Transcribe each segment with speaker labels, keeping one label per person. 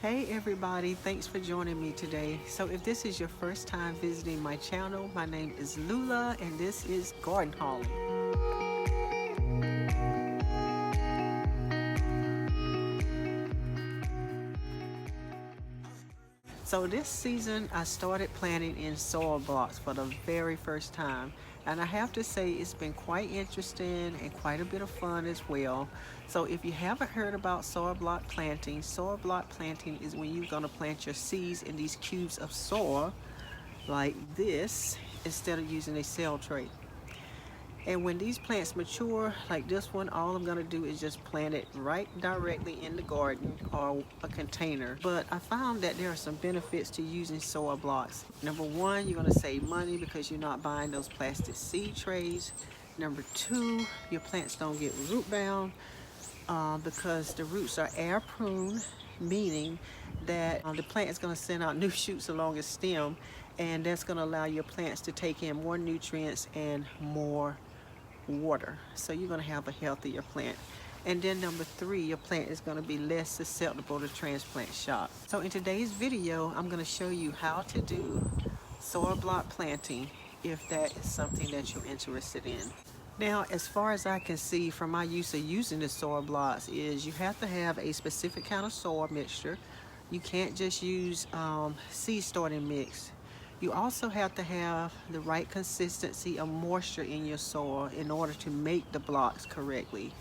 Speaker 1: Hey everybody, thanks for joining me today. So if this is your first time visiting my channel, my name is Lula and this is Garden Hauling. So this season I started planting in soil blocks for the very first time. And I have to say it's been quite interesting and quite a bit of fun as well. So if you haven't heard about soil block planting is when you're going to plant your seeds in these cubes of soil like this instead of using a cell tray. And when these plants mature, like this one, all I'm gonna do is just plant it right directly in the garden or a container. But I found that there are some benefits to using soil blocks. Number one, you're gonna save money because you're not buying those plastic seed trays. Number two, your plants don't get root bound because the roots are air prune, meaning that the plant is going to send out new shoots along its stem, and that's going to allow your plants to take in more nutrients and more water. So you're going to have a healthier plant. And then number three, your plant is going to be less susceptible to transplant shock. So in today's video, I'm going to show you how to do soil block planting if that is something that you're interested in. Now, as far as I can see from my use of using the soil blocks is you have to have a specific kind of soil mixture. You can't just use seed starting mix. You also have to have the right consistency of moisture in your soil in order to make the blocks correctly.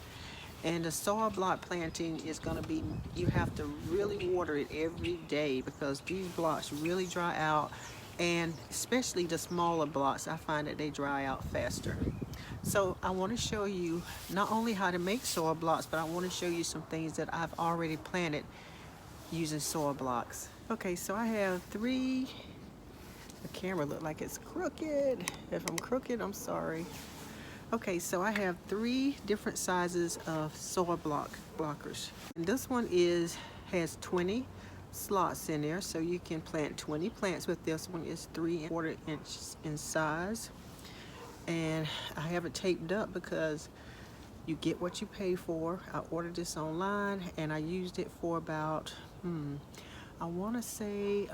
Speaker 1: And the soil block planting is going to be, you have to really water it every day because these blocks really dry out, and especially the smaller blocks, I find that they dry out faster. So I want to show you not only how to make soil blocks, but I want to show you some things that I've already planted using soil blocks. Okay, so I have three. The camera look like it's crooked. If I'm crooked, I'm sorry. Okay, so I have three different sizes of soil blockers. And this one has 20 slots in there, so you can plant 20 plants with this one. It's 3¼ inches in size. And I have it taped up because you get what you pay for. I ordered this online and I used it for about, I want to say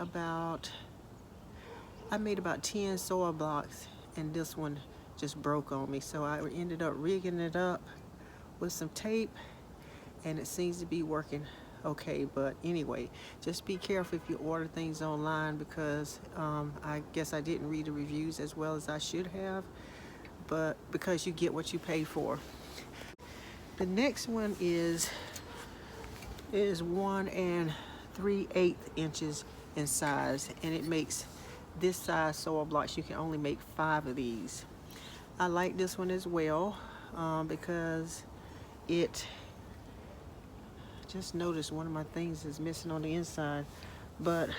Speaker 1: I made about 10 soil blocks, and this one just broke on me. So I ended up rigging it up with some tape, and it seems to be working okay. But anyway, just be careful if you order things online because I guess I didn't read the reviews as well as I should have, but because you get what you pay for. The next one is 1 3/8 inches in size, and it makes this size soil blocks. You can only make 5 of these. I like this one as well because it, just noticed one of my things is missing on the inside, but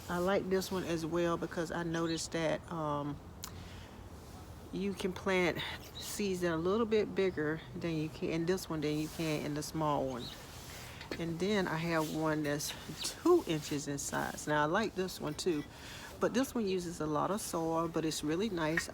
Speaker 1: I like this one as well because I noticed that you can plant seeds that are a little bit bigger than you can in this one than you can in the small one. And then I have one that's 2 inches in size. Now I like this one too, but this one uses a lot of soil, but it's really nice.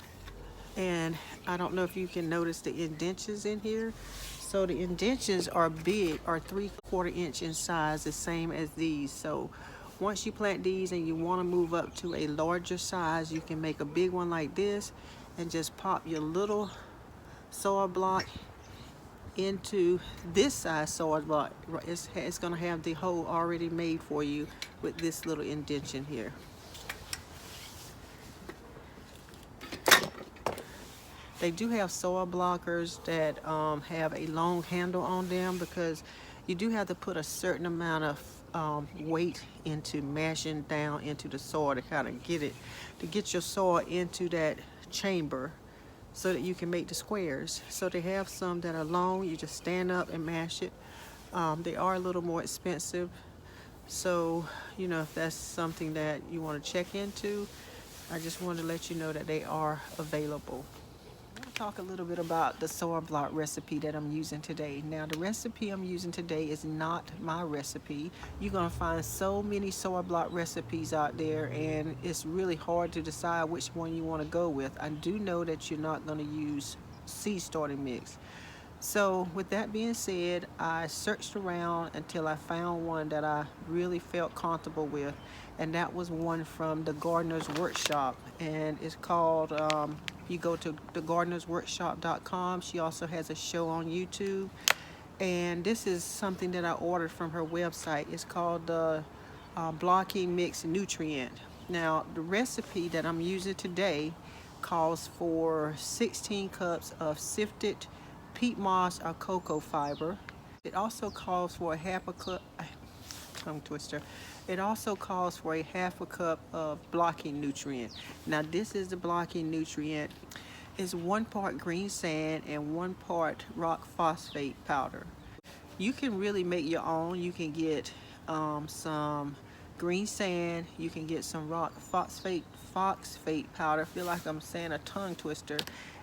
Speaker 1: And I don't know if you can notice the indentions in here. So the indentions are big, are 3/4 inch in size, the same as these. So once you plant these and you want to move up to a larger size, you can make a big one like this and just pop your little soil block into this size soil block. It's going to have the hole already made for you with this little indention here. They do have soil blockers that have a long handle on them because you do have to put a certain amount of weight into mashing down into the soil to kind of get your soil into that chamber so that you can make the squares. So they have some that are long, you just stand up and mash it. They are a little more expensive, so you know, if that's something that you want to check into, I just wanted to let you know that they are available. I'll talk a little bit about the soil block recipe that I'm using today. Now the recipe I'm using today is not my recipe. You're going to find so many soil block recipes out there, and it's really hard to decide which one you want to go with. I do know that you're not going to use seed starting mix. So with that being said, I searched around until I found one that I really felt comfortable with, and that was one from the Gardener's Workshop, and it's called, you go to thegardenersworkshop.com. She also has a show on YouTube, and this is something that I ordered from her website. It's called the Blocking Mix Nutrient. Now, the recipe that I'm using today calls for 16 cups of sifted peat moss or cocoa fiber. It also calls for a half a cup, tongue twister. It also calls for a half a cup of blocking nutrient. Now, this is the blocking nutrient. It's 1 part green sand and 1 part rock phosphate powder. You can really make your own. You can get some green sand. You can get some rock phosphate powder. I feel like I'm saying a tongue twister,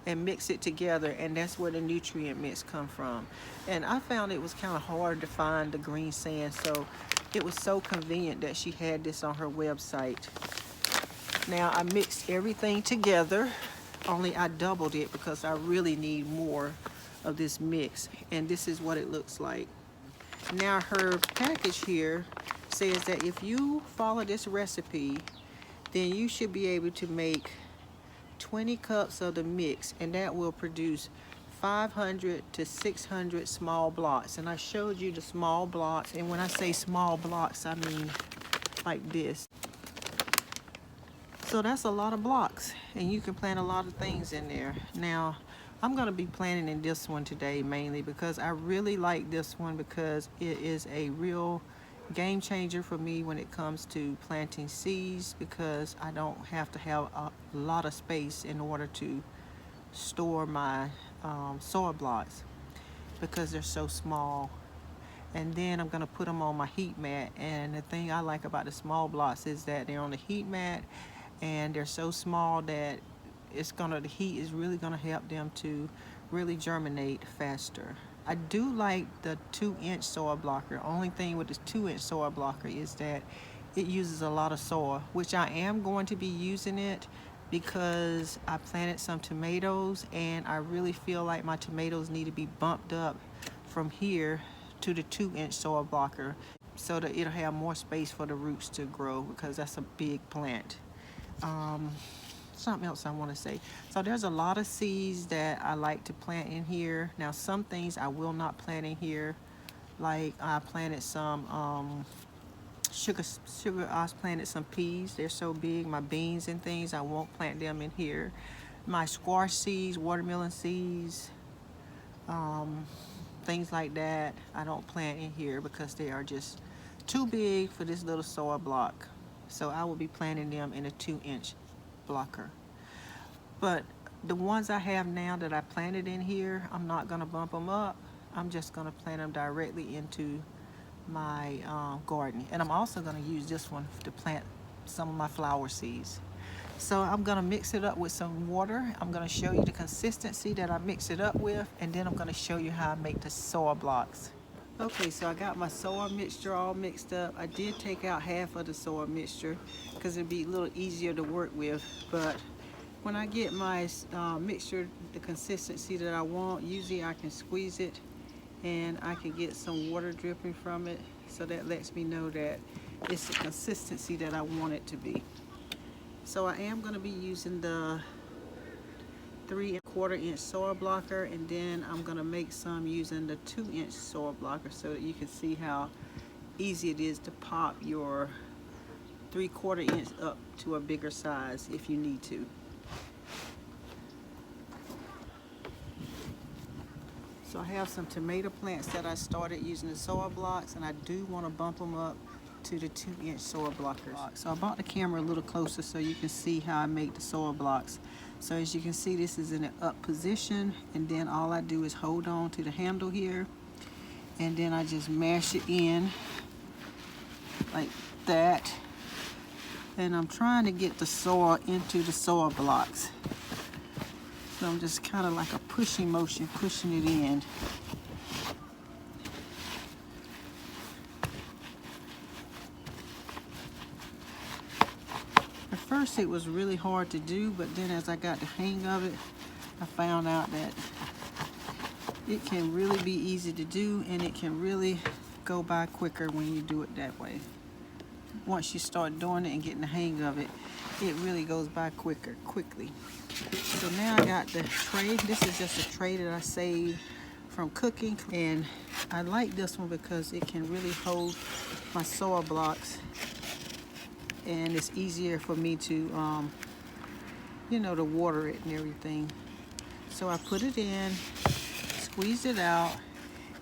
Speaker 1: and mix it together, and that's where the nutrient mix come from. And I found it was kind of hard to find the green sand, so it was so convenient that she had this on her website. Now I mixed everything together, only I doubled it because I really need more of this mix, and this is what it looks like. Now her package here says that if you follow this recipe, then you should be able to make 20 cups of the mix, and that will produce 500 to 600 small blocks. And I showed you the small blocks, and when I say small blocks, I mean like this. So that's a lot of blocks, and you can plant a lot of things in there. Now, I'm going to be planting in this one today mainly because I really like this one, because it is a real game changer for me when it comes to planting seeds, because I don't have to have a lot of space in order to store my soil blocks because they're so small. And then I'm going to put them on my heat mat, and the thing I like about the small blocks is that they're on the heat mat and they're so small that the heat is really gonna help them to really germinate faster. I do like the 2-inch soil blocker. Only thing with this 2-inch soil blocker is that it uses a lot of soil, which I am going to be using it because I planted some tomatoes, and I really feel like my tomatoes need to be bumped up from here to the 2-inch soil blocker so that it'll have more space for the roots to grow, because that's a big plant. Something else I want to say. So there's a lot of seeds that I like to plant in here. Now, some things I will not plant in here. Like I planted some sugar. I planted some peas. They're so big. My beans and things, I won't plant them in here. My squash seeds, watermelon seeds, things like that, I don't plant in here because they are just too big for this little soil block. So I will be planting them in a 2-inch blocker. But the ones I have now that I planted in here, I'm not going to bump them up. I'm just going to plant them directly into my garden. And I'm also going to use this one to plant some of my flower seeds. So I'm going to mix it up with some water. I'm going to show you the consistency that I mix it up with, and then I'm going to show you how I make the soil blocks. Okay, so I got my soil mixture all mixed up. I did take out half of the soil mixture because it'd be a little easier to work with. But when I get my mixture, the consistency that I want, usually I can squeeze it and I can get some water dripping from it. So that lets me know that it's the consistency that I want it to be. So I am going to be using the 3¼ inch soil blocker, and then I'm going to make some using the 2-inch soil blocker so that you can see how easy it is to pop your 3¼ inch up to a bigger size if you need to. So I have some tomato plants that I started using the soil blocks, and I do want to bump them up to the 2-inch soil blockers. So I brought the camera a little closer so you can see how I make the soil blocks. So as you can see, this is in an up position, and then all I do is hold on to the handle here, and then I just mash it in like that. And I'm trying to get the soil into the soil blocks. So I'm just kind of like a pushing motion, pushing it in. At first it was really hard to do, but then as I got the hang of it, I found out that It can really be easy to do, and it can really go by quicker when you do it that way. Once you start doing it and getting the hang of it, it really goes by quickly. So now I got the tray. This is just a tray that I saved from cooking, and I like this one because it can really hold my soil blocks, and it's easier for me to to water it and everything. So I put it in, squeezed it out,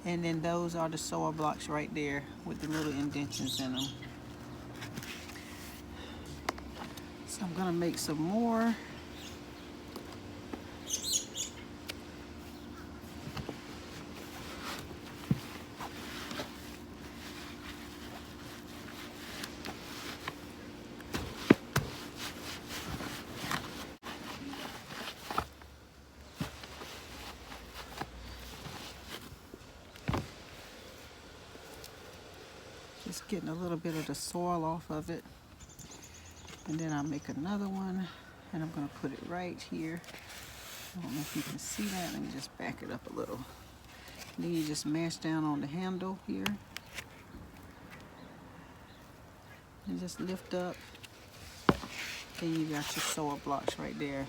Speaker 1: and then those are the soil blocks right there with the little indentions in them. So I'm gonna make some more. Just getting a little bit of the soil off of it. And then I'll make another one, and I'm gonna put it right here. I don't know if you can see that. Let me just back it up a little. And then you just mash down on the handle here. And just lift up. Then you got your soil blocks right there.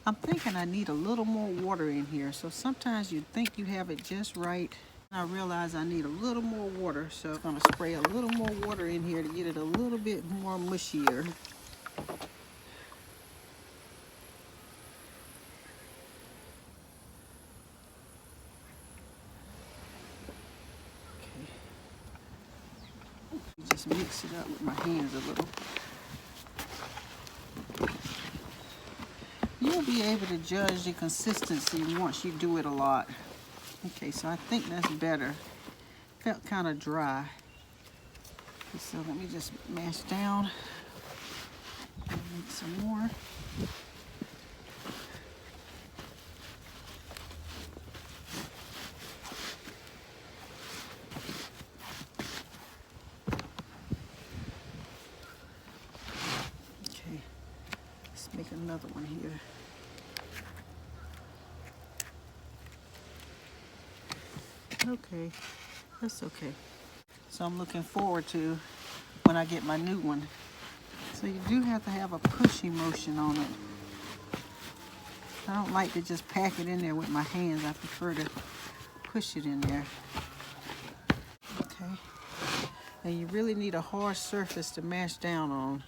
Speaker 1: I'm thinking I need a little more water in here. So sometimes you think you have it just right. I realize I need a little more water. So I'm gonna spray a little more water in here to get it a little bit more mushier. Just mix it up with my hands a little. You'll be able to judge the consistency once you do it a lot. Okay, so I think that's better. Felt kind of dry. So let me just mash down and make some more. Okay, let's make another one here. Okay, that's okay. So I'm looking forward to when I get my new one. So you do have to have a pushing motion on it. I don't like to just pack it in there with my hands. I prefer to push it in there. Okay. And you really need a hard surface to mash down on.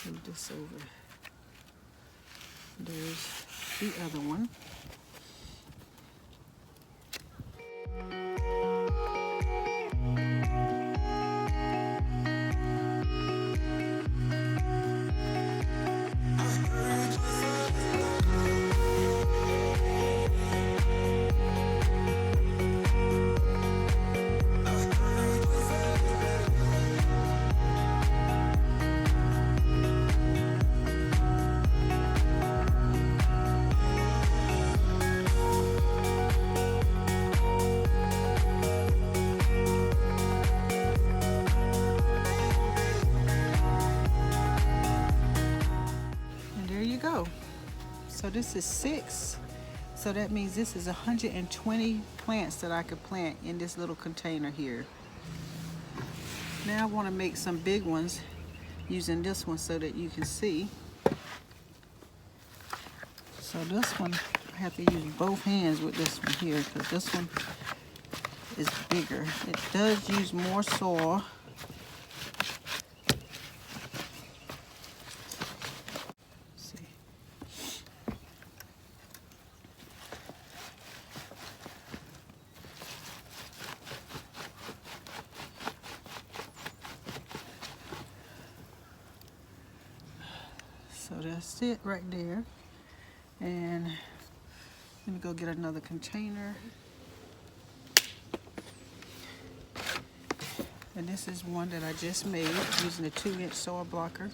Speaker 1: Move this over. There's the other one. So this is 6. So that means this is 120 plants that I could plant in this little container here. Now I want to make some big ones using this one so that you can see. So this one, I have to use both hands with this one here because this one is bigger. It does use more soil. So that's it right there. And let me go get another container. And this is one that I just made using a 2-inch soil blocker.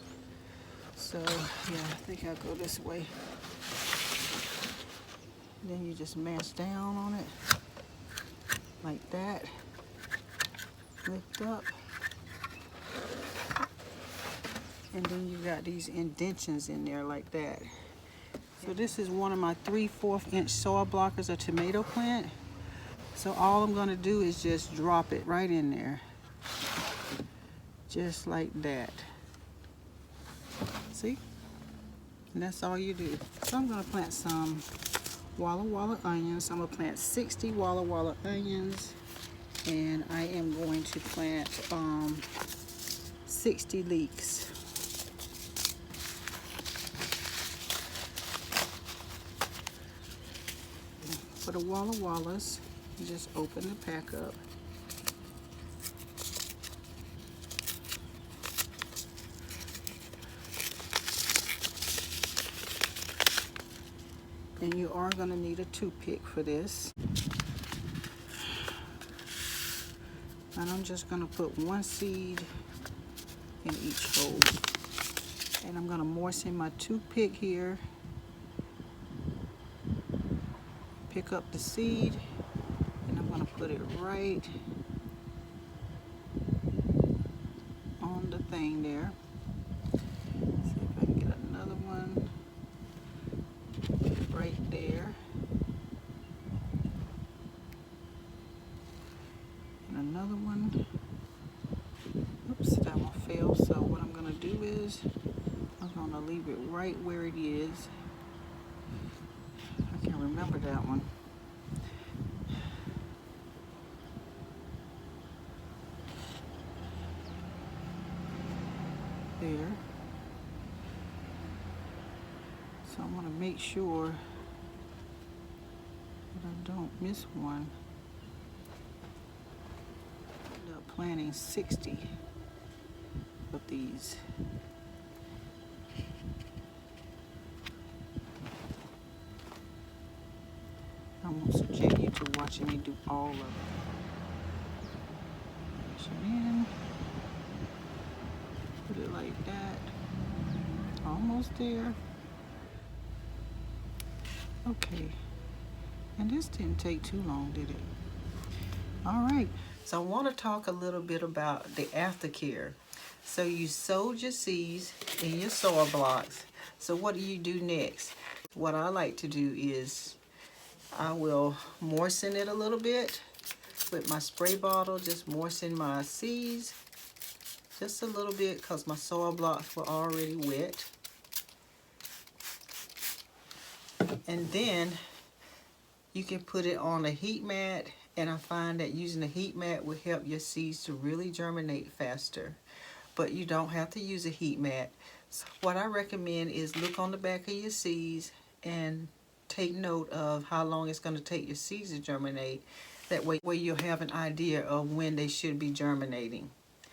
Speaker 1: So yeah, I think I'll go this way. Then you just mash down on it like that. Lift up. And then you got these indentions in there like that. So this is one of my 3/4 inch soil blockers, a tomato plant. So all I'm gonna do is just drop it right in there. Just like that. See? And that's all you do. So I'm gonna plant some Walla Walla onions. I'm gonna plant 60 Walla Walla onions. And I am going to plant 60 leeks. For the Walla Wallas, you just open the pack up. And you are going to need a toothpick for this. And I'm just going to put one seed in each hole. And I'm going to moisten my toothpick here. Pick up the seed. And I'm going to put it right on the thing there. See if I can get another one right there. And another one. Oops, that one fell. So what I'm going to do is I'm going to leave it right where it is. I can't remember that one. There. So I want to make sure that I don't miss one. End up planting 60 of these. I won't subject you to watching me do all of it. Push it in. Put it like that. Almost there. Okay. And this didn't take too long, did it? All right. So I want to talk a little bit about the aftercare. So you sowed your seeds in your soil blocks. So what do you do next? What I like to do is I will moisten it a little bit with my spray bottle. Just moisten my seeds just a little bit because my soil blocks were already wet. And then you can put it on a heat mat, and I find that using a heat mat will help your seeds to really germinate faster. But you don't have to use a heat mat. So what I recommend is look on the back of your seeds and take note of how long it's going to take your seeds to germinate. That way you'll have an idea of when they should be germinating.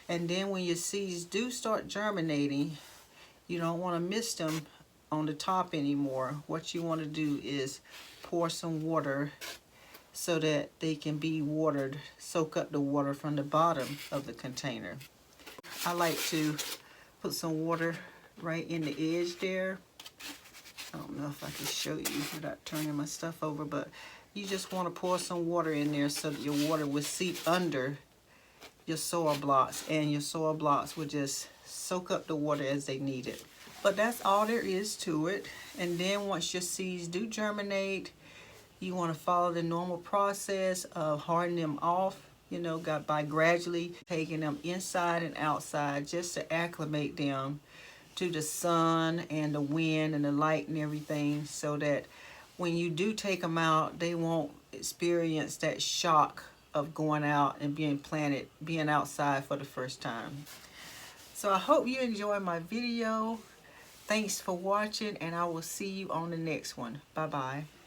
Speaker 1: And then when your seeds do start germinating, you don't want to mist them on the top anymore. What you want to do is pour some water so that they can be watered, soak up the water from the bottom of the container. I like to put some water right in the edge there. I don't know if I can show you without turning my stuff over, but you just want to pour some water in there so that your water will seep under your soil blocks, and your soil blocks will just soak up the water as they need it. But that's all there is to it. And then once your seeds do germinate, you want to follow the normal process of hardening them off, by gradually taking them inside and outside just to acclimate them to the sun and the wind and the light and everything, so that when you do take them out, they won't experience that shock of going out and being outside for the first time. So I hope you enjoyed my video. Thanks for watching, and I will see you on the next one. Bye-bye.